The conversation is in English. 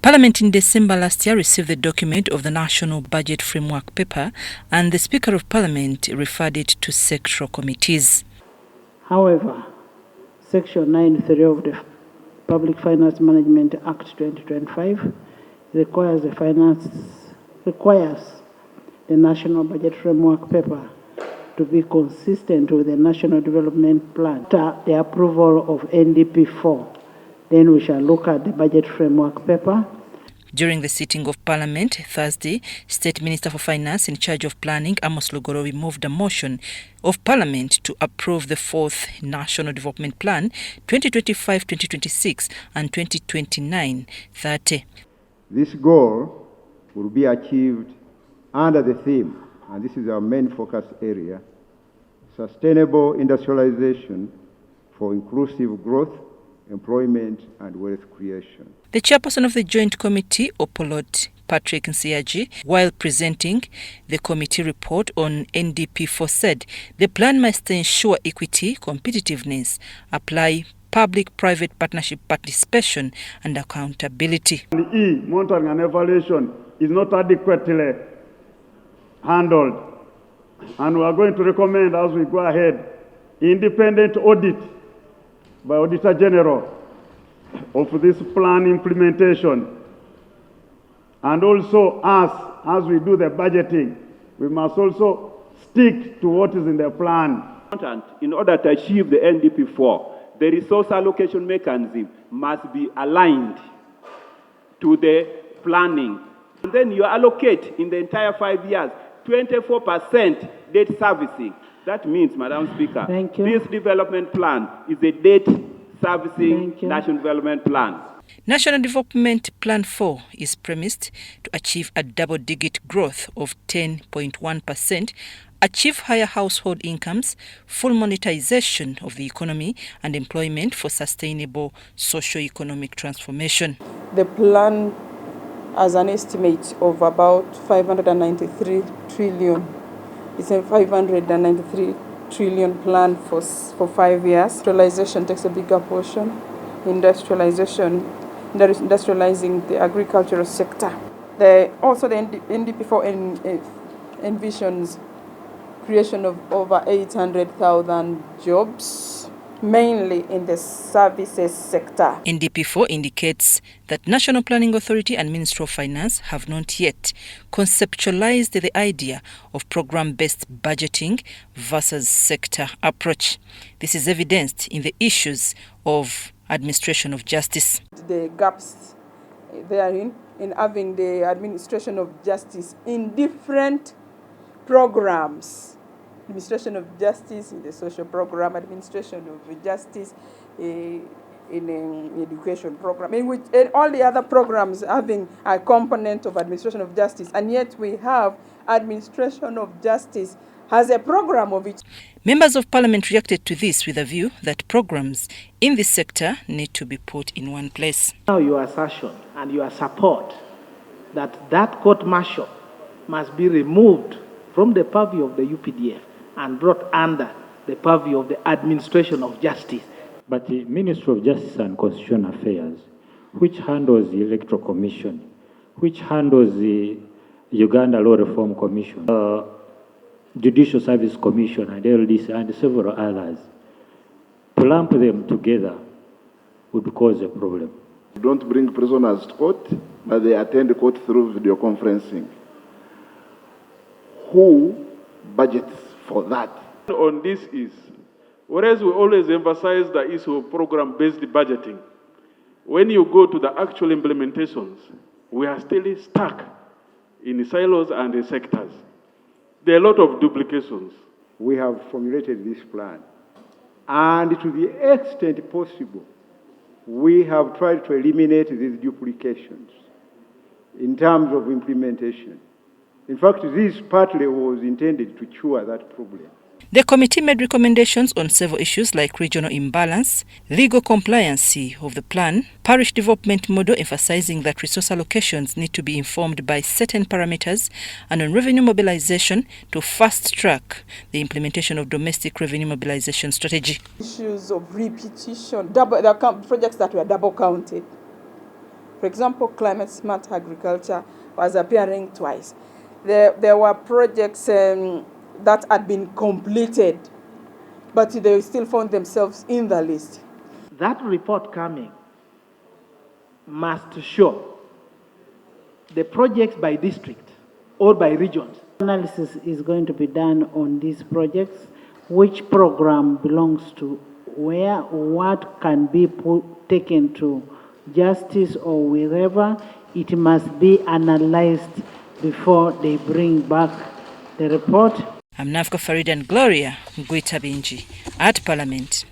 Parliament in December last year received the document of the National Budget Framework paper, and the Speaker of Parliament referred it to sectoral committees. However, Section 93 of the Public Finance Management Act 2025 requires the National Budget Framework paper to be consistent with the National Development Plan. After the approval of NDP4, then we shall look at the Budget Framework paper. During the sitting of Parliament Thursday, State Minister for Finance in charge of planning, Amos Lugorobi, moved a motion of Parliament to approve the 4th National Development Plan 2025-2026 and 2029-30. This goal will be achieved under the theme, and this is our main focus area, sustainable industrialization for inclusive growth, employment and wealth creation. The chairperson of the Joint Committee, Opolot Patrick Nsiaji, while presenting the committee report on NDP4, said the plan must ensure equity, competitiveness, apply public-private partnership participation and accountability. The monitoring and evaluation is not adequately handled, and we are going to recommend, as we go ahead, independent audit by Auditor General of this plan implementation. And also us, as we do the budgeting, we must also stick to what is in the plan. In order to achieve the NDP4, the resource allocation mechanism must be aligned to the planning. And then you allocate in the entire 5 years 24% debt servicing. That means, Madam Speaker, this development plan is a debt servicing national development plan. National Development Plan 4 is premised to achieve a double-digit growth of 10.1%, achieve higher household incomes, full monetization of the economy, and employment for sustainable socio-economic transformation. The plan has an estimate of about 593 trillion. It's a 593 trillion plan for 5 years. Industrialization takes a bigger portion. Industrializing the agricultural sector. Also the NDP4 envisions creation of over 800,000 jobs, mainly in the services sector. NDP4 indicates that National Planning Authority and Ministry of Finance have not yet conceptualized the idea of program-based budgeting versus sector approach. This is evidenced in the issues of administration of justice. The gaps therein in having the administration of justice in different programs. Administration of justice in the social program, administration of justice in an education program, in which all the other programs having a component of administration of justice, and yet we have administration of justice has a program of it. Members of Parliament reacted to this with a view that programs in this sector need to be put in one place. Now your assertion and your support that court-martial must be removed from the purview of the UPDF and brought under the purview of the administration of justice. But the Ministry of Justice and Constitutional Affairs, which handles the Electoral Commission, which handles the Uganda Law Reform Commission, Judicial Service Commission and LDC and several others, to lump them together would cause a problem. Don't bring prisoners to court, but they attend court through video conferencing. Who budgets for that? On this is, whereas we always emphasize the issue of program-based budgeting, when you go to the actual implementations, we are still stuck in silos and in sectors. There are a lot of duplications. We have formulated this plan, and to the extent possible, we have tried to eliminate these duplications in terms of implementation. In fact, this partly was intended to cure that problem. The committee made recommendations on several issues like regional imbalance, legal compliancy of the plan, parish development model emphasizing that resource allocations need to be informed by certain parameters, and on revenue mobilization to fast-track the implementation of domestic revenue mobilization strategy. Issues of repetition, the projects that were double counted. For example, climate smart agriculture was appearing twice. There were projects that had been completed, but they still found themselves in the list. That report coming must show the projects by district or by regions. Analysis is going to be done on these projects, which program belongs to where, what can be taken to justice or wherever. It must be analyzed before they bring back the report. I'm Nafka Farid and Gloria Nguitabinji at Parliament.